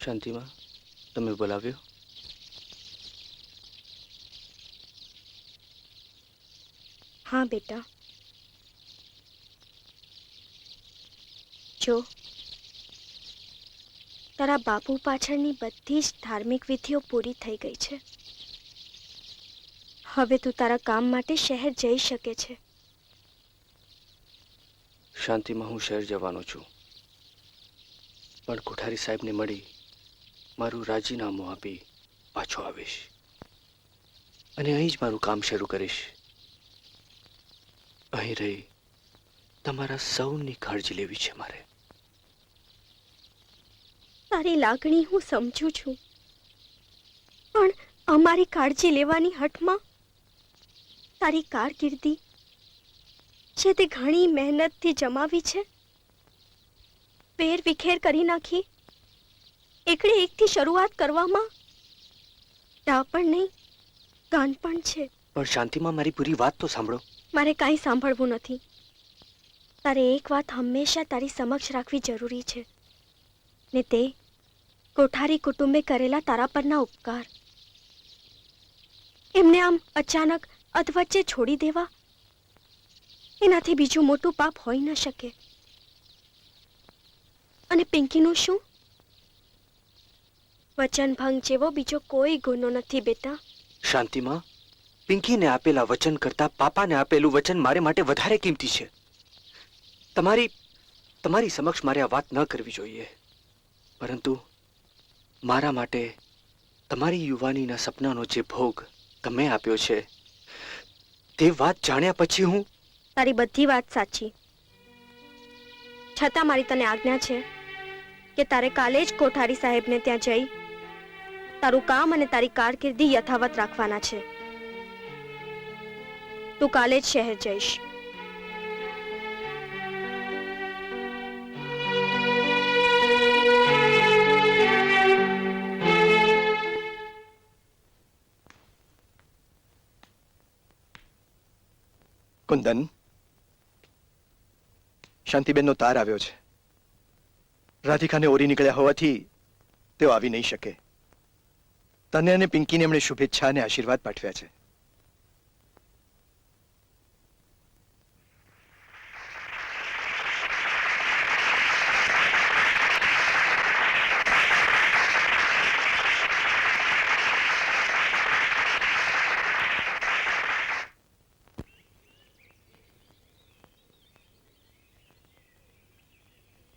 શાંતિમાં તમે બોલાવ્યો? હા બેટા, જો તારા બાપુ પાછળની બધી જ ધાર્મિક વિધિઓ પૂરી થઈ ગઈ છે. હવે તું તારા કામ માટે શહેર જઈ શકે છે. શાંતિમાં હું શહેર જવાનો છું, પણ કોઠારી સાહેબને મળી મારું રાજીનામું આપી પાછો આવીશ અને અહીં જ મારું કામ શરૂ કરીશ. અહીં રહી તમારા સૌની કાળજી લેવી છે મારે. તારી લાગણી હું સમજુ છું, પણ અમારી કાળજી લેવાની હઠમાં તારી કારકિર્દી છે તે ઘણી મહેનતથી જમાવી છે, વેર વિખેર કરી નાખી. એકડે એકથી શરૂઆત કરવામાં ડા પણ નહીં, ગાન પણ છે. પણ શાંતિમાં મારી પૂરી વાત તો સાંભળો. મારે કાંઈ સાંભળવું નથી. તારે એક વાત હંમેશા તારી સમક્ષ રાખવી જરૂરી છે, ને તે કોઠારી કુટુંબે કરેલા તારા પરના ઉપકાર. એમને આમ અચાનક અધવચ્ચે છોડી દેવા, એનાથી બીજું મોટું પાપ હોઈ ન શકે. અને પિંકીનું શું? વચનભંગ જેવો બીજો કોઈ ગુનો નથી બેટા. શાંતિમાં, પિંકીને આપેલા વચન કરતા પાપાને આપેલું વચન મારે માટે વધારે કિંમતી છે. તમારી સમક્ષ મારે આ વાત ન કરવી જોઈએ, પરંતુ મારા માટે તમારી યુવાનીના સપનાનો જે ભોગ તમે આપ્યો છે તે વાત જાણ્યા પછી હું... તારી બધી વાત સાચી, છતાં મારી તને આજ્ઞા છે કે તારે કાલે જ કોઠારી સાહેબને ત્યાં જઈ તારું કામ અને તારી કારકિર્દી યથાવત રાખવાના છે. તું કાલે જ શહેર જઈશ. કુંદન, શાંતિબેનનો તાર આવ્યો છે. રાધિકાને ઓરી નીકળ્યા હોવાથી તેઓ આવી નહીં શકે. તને અને પિંકીને એમણે શુભેચ્છા અને આશીર્વાદ પાઠવ્યા છે.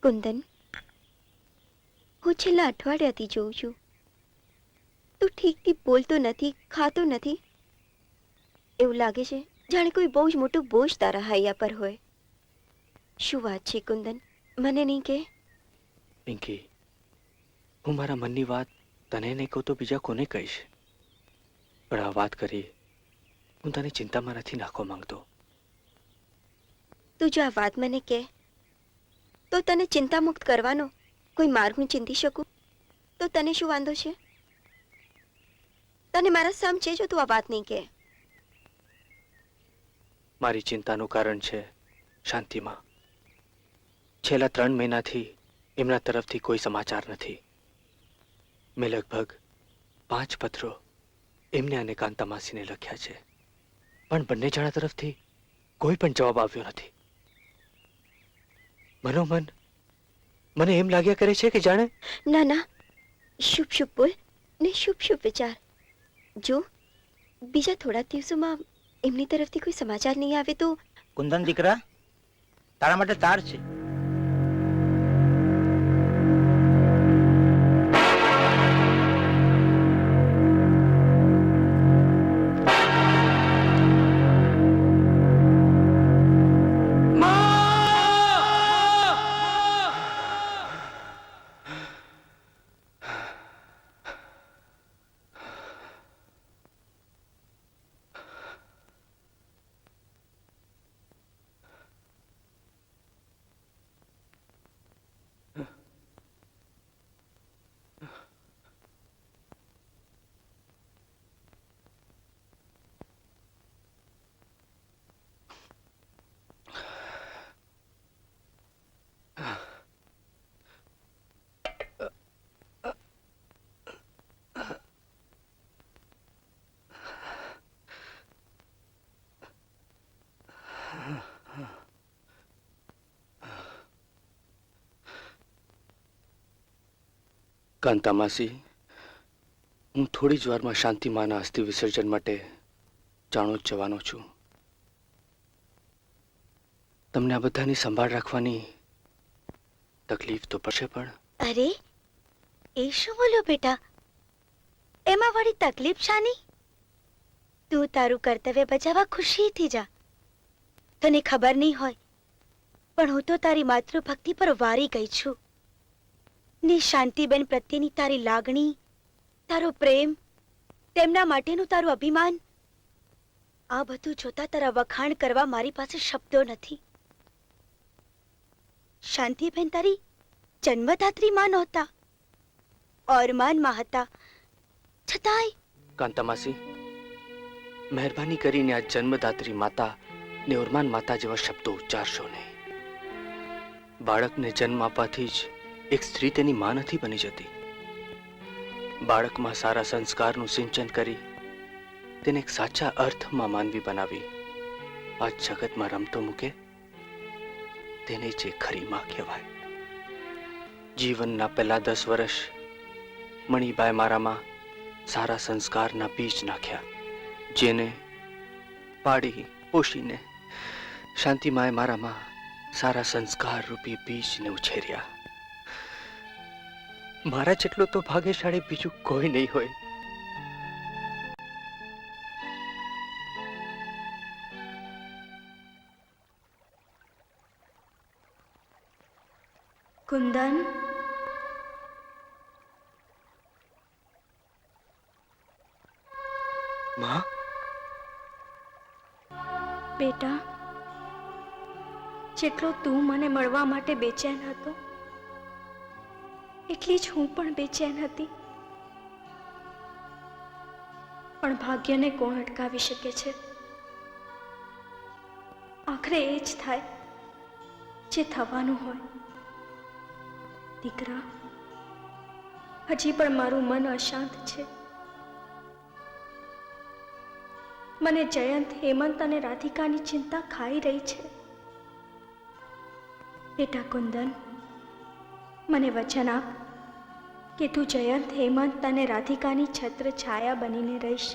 કુંદન, હું છેલ્લા અઠવાડિયાથી જોઉં છું તું ઠીકથી બોલતો નથી, ખાતો નથી. એવું લાગે છે જાણે કોઈ બહુ જ મોટું બોજ તારા હૈયા પર હોય. શું વાત છે કુંદન? મને નહીં કે? પિંકી, હું મારા મનની વાત તને નહીં કહું તો બીજા કોને કહીશ? પણ આ વાત કરી હું તને ચિંતામાં નથી નાખવા માંગતો. તું જો આ વાત મને કહે તો તને ચિંતામુક્ત કરવાનો કોઈ માર્ગ હું ચિંતી શકું તો તને શું વાંધો છે? તને મારા સામ છે જો તું આ વાત નહીં કહે. મારી ચિંતાનું કારણ છે શાંતિમાં. છેલ્લા 3 મહિનાથી એમના તરફથી કોઈ સમાચાર નથી. મેં લગભગ 5 પત્રો એમને અને કાંતા માસીને લખ્યા છે, પણ બંને જણા તરફથી કોઈ પણ જવાબ આવ્યો નથી. મનોમન મને એમ લાગ્યા કરે છે કે જાણે... ના ના, શુભ શુભ બોલ ને શુભ શુભ વિચાર. જો બીજા થોડા દિવસોમાં એમની તરફથી કોઈ સમાચાર નહીં આવે તો... કુંદન દીકરા, તારા માટે તાર છે. કાંતા માસી, હું થોડી જ વારમાં શાંતિમાના અસ્થિ વિસર્જન માટે જાણો જ જવાનો છું. તમને આ બધાની સંભાળ રાખવાની તકલીફ તો પડશે, પણ અરે એ શું બોલ્યો બેટા? એમાં વળી તકલીફ શાની? તું તારું કર્તવ્ય બજાવવા ખુશીથી જા. તને ખબર નહીં હોય, પણ હું તો તારી માતૃભક્તિ પર વારી ગઈ છું. ને શાંતિબેન પ્રત્યેની તારી લાગણી, તારો પ્રેમ, તેમના માટેનું તારું અભિમાન, આ બધું જોતા તારા વખાણ કરવા મારી પાસે શબ્દો નથી. શાંતિબેન તારી જન્મદાત્રી માં નહોતા, ઓરમાનમાં હતા, છતાંય કાંતા માસી, મહેરબાની કરીને આ જન્મદાત્રી માતા ને ઓરમાન માતા જેવા શબ્દો ઉચ્ચારશો નહીં. બાળકને જન્મ આપવાથી જ એક સ્ત્રી તેની માં નથી બની જતી. બાળકમાં સારા સંસ્કારનું સિંચન કરી તેને એક સાચા અર્થમાં માનવી બનાવી આ જગતમાં રમતો મૂકે તેને જે ખરી માં કહેવાય. જીવનના પહેલા 10 વર્ષ મણિબાઈ મારામાં સારા સંસ્કારના બીજ નાખ્યા, જેને પાડી પોષીને શાંતિમાએ મારામાં સારા સંસ્કાર રૂપી બીજને ઉછેર્યા. મારા જેટલું તો ભાગ્યશાળી બીજું કોઈ નહીં હોય. કુંદન, માં, બેટા, જેટલો તું મને મળવા માટે બેચેન હતો, એટલી જ હું પણ બેચેન હતી. પણ ભાગ્યને કોણ અટકાવી શકે છે? આખરે એ જ થાય જે થવાનું હોય. દીકરા, હજી પણ મારું મન અશાંત છે. મને જયંત, હેમંત અને રાધિકાની ચિંતા ખાઈ રહી છે. બેટા કુંદન, મને વચન આપ કે તું જયંત, હેમંત અને રાધિકાની છત્ર છાયા બનીને રહીશ.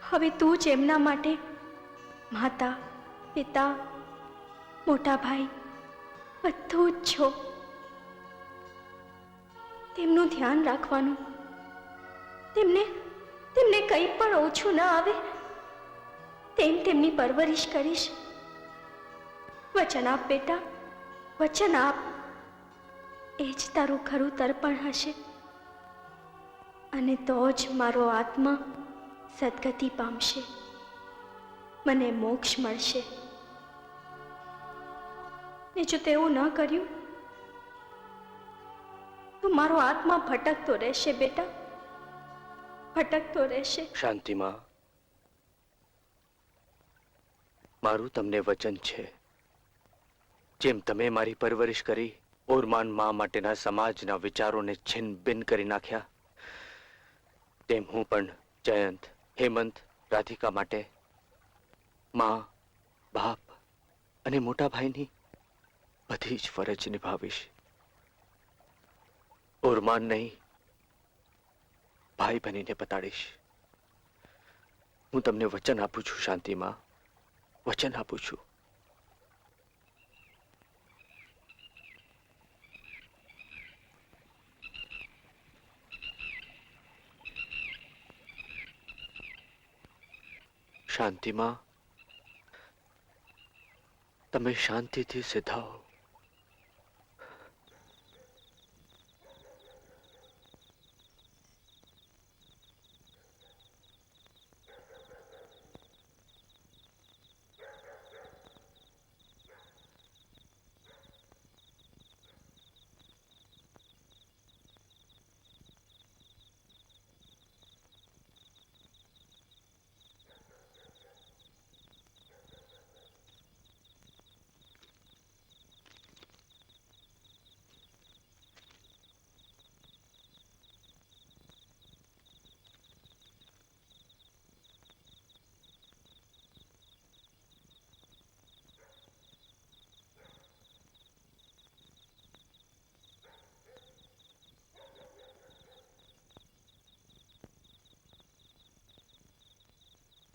હવે તું જ એમના માટે માતા, પિતા, મોટા ભાઈ બધું જ છો. તેમનું ધ્યાન રાખવાનું, તેમને કંઈ પણ ઓછું ન આવે તેમ તેમની પરવરિશ કરીશ. વચન આપ બેટા, વચન આપ. એ જ તારું ખરું તર્પણ હશે, અને તો જ મારો આત્મા સદગતિ પામશે, મને મોક્ષ મળશે. ને જો તેવું ન કર્યું તો મારો આત્મા ભટકતો રહેશે બેટા, ભટકતો રહેશે. શાંતિમાં, મારું તમને વચન છે, જેમ તમે મારી પરવરિશ કરી ઓરમાન માં માટેના સમાજના વિચારોને છિન્ન ભિન્ન કરી નાખ્યા, તેમ હું પણ જયંત, હેમંત, રાધિકા માટે માં, બાપ અને મોટા ભાઈની બધી જ ફરજ નિભાવીશ. ઓરમાન નહીં, ભાઈ બનીને બતાડીશ. હું તમને વચન આપું છું શાંતિમાં, વચન આપું છું. શાંતિમાં, તમે શાંતિથી સિધાઓ.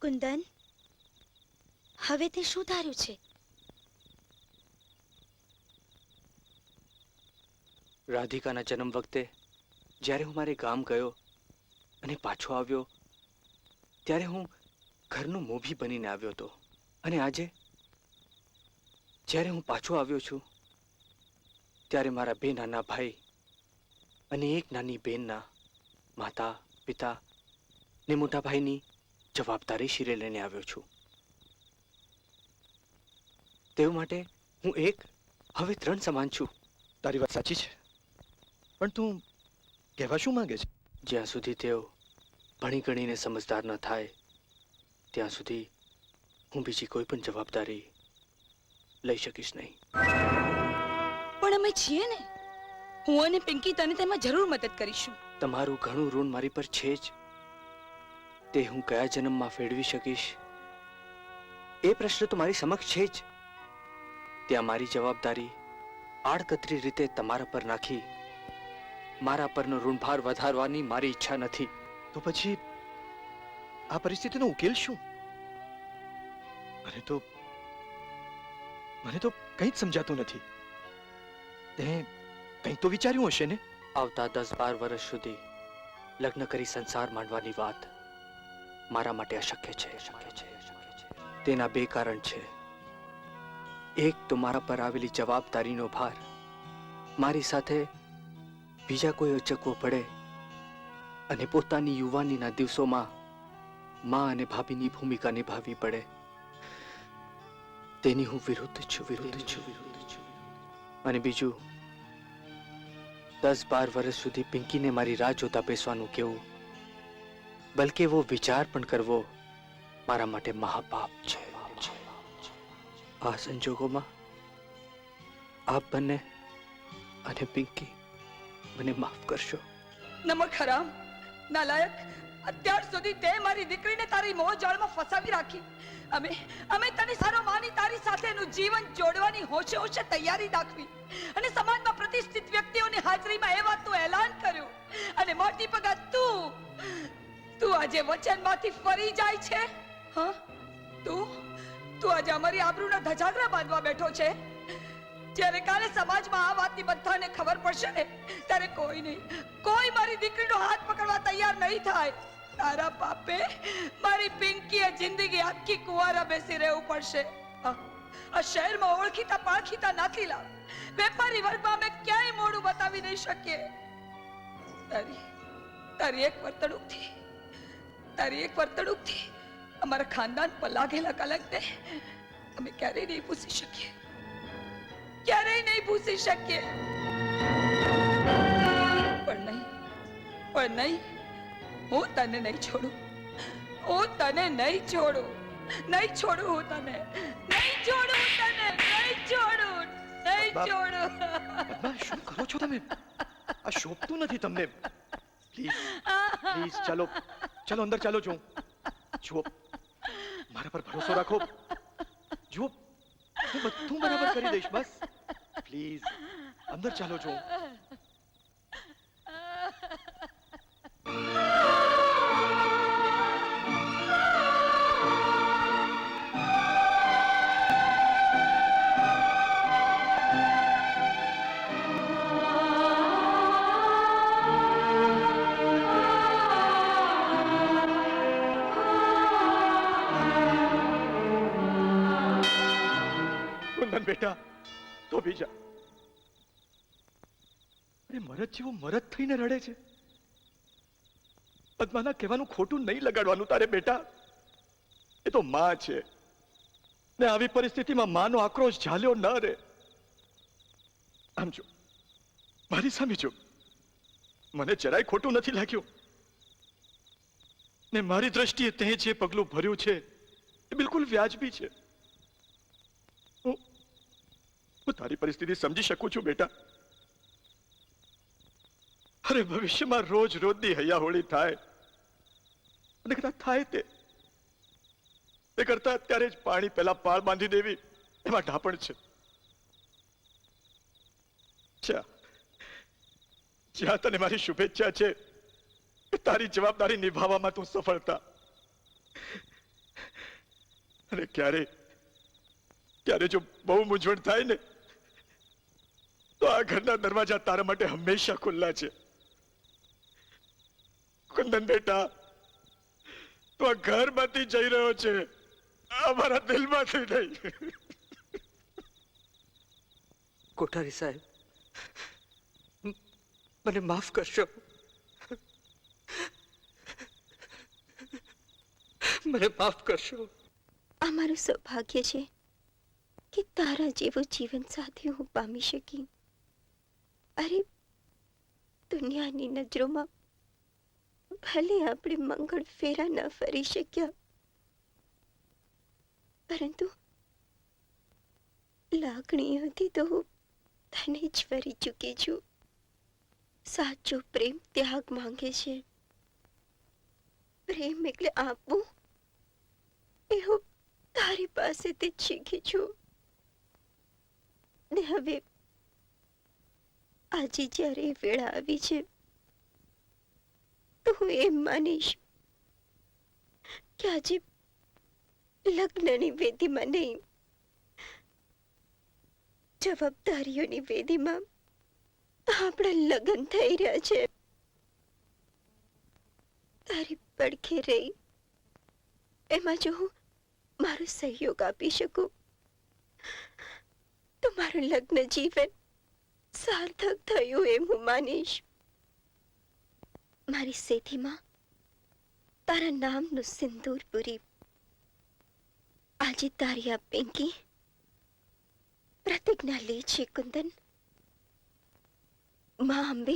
કુંદન, હવે તે શું ધાર્યું છે? રાધિકાના જન્મ વખતે જ્યારે હું મારે ગામ ગયો અને પાછો આવ્યો ત્યારે હું ઘરનું મોભી બનીને આવ્યો હતો, અને આજે જ્યારે હું પાછો આવ્યો છું ત્યારે મારા બે નાના ભાઈ અને એક નાની બહેનના માતા પિતા ને મોટા ભાઈની જવાબદારી શિરે લઈને આવ્યો છું. તેઓ માટે હું એક હવે 3 સમાન છું. તારી વાત સાચી છે, પણ તું કહેવા શું માંગે છે? જ્યાં સુધી તેઓ ભણી ગણીને સમજદાર ન થાય ત્યાં સુધી હું બીજી કોઈ પણ જવાબદારી લઈ શકીશ નહીં. પણ અમે છીએ ને, હું અને પિંકી તને તેમાં જરૂર મદદ કરીશું. તમારું ઘણું ઋણ મારી પર છે જ, તે હું કયા જન્મમાં ફેરવી શકીશ એ પ્રશ્ન તો મારી સમક્ષ છે જ. ત્યાં મારી જવાબદારી આડકતરી રીતે તમારા પર નાખી મારા પરનો ઋણભાર વધારવાની મારી ઈચ્છા નથી. તો પછી આ પરિસ્થિતિનો ઉકેલ શું? મને તો કંઈ જ સમજાતું નથી. તે કંઈક તો વિચાર્યું હશે ને? આવતા 10-12 વર્ષ સુધી લગ્ન કરી સંસાર માંડવાની વાત મારા માટે અશક્ય છે. તેના 2 કારણ છે. એક તો મારા પર આવેલી જવાબદારીનો ભાર મારી સાથે બીજા કોઈ ઉચકવો પડે અને પોતાની યુવાનીના દિવસોમાં માં અને ભાભીની ભૂમિકા નિભાવવી પડે, તેની હું વિરુદ્ધ છું. અને બીજું, 10-12 વર્ષ સુધી પિંકીને મારી રાહ જોતા બેસવાનું કેવું, બલકે એવો વિચાર પણ કરવો મારા માટે મહાપાપ છે. આ સંજોગોમાં આપ બંને અને પિંકી મને માફ કરશો. નમક હરામ, નાલાયક, અત્યાર સુધી તે મારી દીકરીને તારી મોહજાળમાં ફસાવી રાખી. અમે તને સારો માની તારી સાથેનું જીવન જોડવાની હોશે હોશે તૈયારી દાખવી અને સમાજમાં પ્રતિષ્ઠિત વ્યક્તિઓની હાજરીમાં એ વાતનું એલાન કર્યું, અને મોટી પગા તું આજે વચનમાંથી ફરી જાય છે. હા, તું આજે અમારી આબરૂના ધજાગરા બાંધવા બેઠો છે. જ્યારે કાલે સમાજમાં આ વાતની બધાને ખબર પડશે ને, ત્યારે કોઈ મારી દીકરીનો હાથ પકડવા તૈયાર નહીં થાય. તારા બાપે મારી પિંકીએ જિંદગી આખી કુંવારા બેસી રહેવું પડશે. આ શહેરમાં ઓળખીતા પાળખીતા નાથી લાવ વેપારી વર્ગમાં અમે ક્યાંય મોઢું બતાવી નહીં શકીએ. તારી એક વર્તણૂકથી અમારા ખાનદાન પર લાગેલા કલંકને અમે ક્યારેય નહીં ભૂસી શકીએ. પણ નહીં, હું તને નહીં છોડું. હું તને નહીં છોડું. પદ્મા, શું કરો છો તમે? આ શોભતું નથી તમને. પ્લીઝ ચાલો અંદર ચાલો. જુઓ, મારા પર ભરોસો રાખો. જુઓ, હું બધું બરાબર કરી દઈશ. બસ પ્લીઝ અંદર ચાલો. કુંદન બેટા, તો બીજા મરદ જેવો મરદ થઈને રડે છે. પદ્માના કહેવાનું ખોટું નહીં લગાડવાનું તારે બેટા. એ તો માં છે ને આવી પરિસ્થિતિમાં માનો આક્રોશ ઝાલ્યો ન રહે. આમ જો, મારી સામે જો, મને જરાય ખોટું નથી લાગ્યું ને મારી દ્રષ્ટિએ તે જે પગલું ભર્યું છે એ બિલકુલ વ્યાજબી છે. હું તારી પરિસ્થિતિ સમજી શકું છું બેટા. અરે ભવિષ્યમાં રોજની હૈયાહોળી થાય અને કદાચ થાય તે કરતા અત્યારે જ પાણી પહેલા પાળ બાંધી દેવી એમાં ઢાપણ છે. જ્યાં તને મારી શુભેચ્છા છે તારી જવાબદારી નિભાવવામાં તું સફળતા અને ક્યારે જો બહુ મૂંઝવણ થાય ને તો આ ઘરના દરવાજા તારા માટે હંમેશા ખુલ્લા છે. કુંદન બેટા, તું આ ઘરમાંથી જઈ રહ્યો છે, અમારા દિલમાંથી નહીં. કોઠારી સાહેબ, મને માફ કરશો. મને માફ કરશો. આ મારું સૌભાગ્ય છે કે તારા જેવો જીવન સાથી હું પામી શકી. અરે, દુનિયાની નજરોમાં ભલે આપણે મંગળ ફેરા ન ફરી શક્યા, પરંતુ લાગણીઓથી તો હું તને જ ફરી ચૂકી છું. સાચો પ્રેમ ત્યાગ માંગે છે. પ્રેમ એટલે આપવું એ હું તારી પાસેથી જ શીખી છું. ને હવે આજે જ્યારે એ વેળા આવી છે તો હું એમ માનીશ કે આજે લગ્નની વેદીમાં નહીં, જવાબદારીઓની વેદીમાં આપણા લગ્ન થઈ રહ્યા છે. તારી પડખે રહી એમાં જો હું મારો સહયોગ આપી શકું તો મારું લગ્ન જીવન સાર્થક થયું એમ હું માનીશ. મારી સેથીમાં તારા નામનું સિંદૂર પૂરી આજે તારી આ પિંકી પ્રતિજ્ઞા લે છે. કુંદન, માં અંબે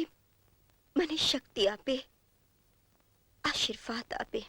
મને શક્તિ આપે, આશીર્વાદ આપે.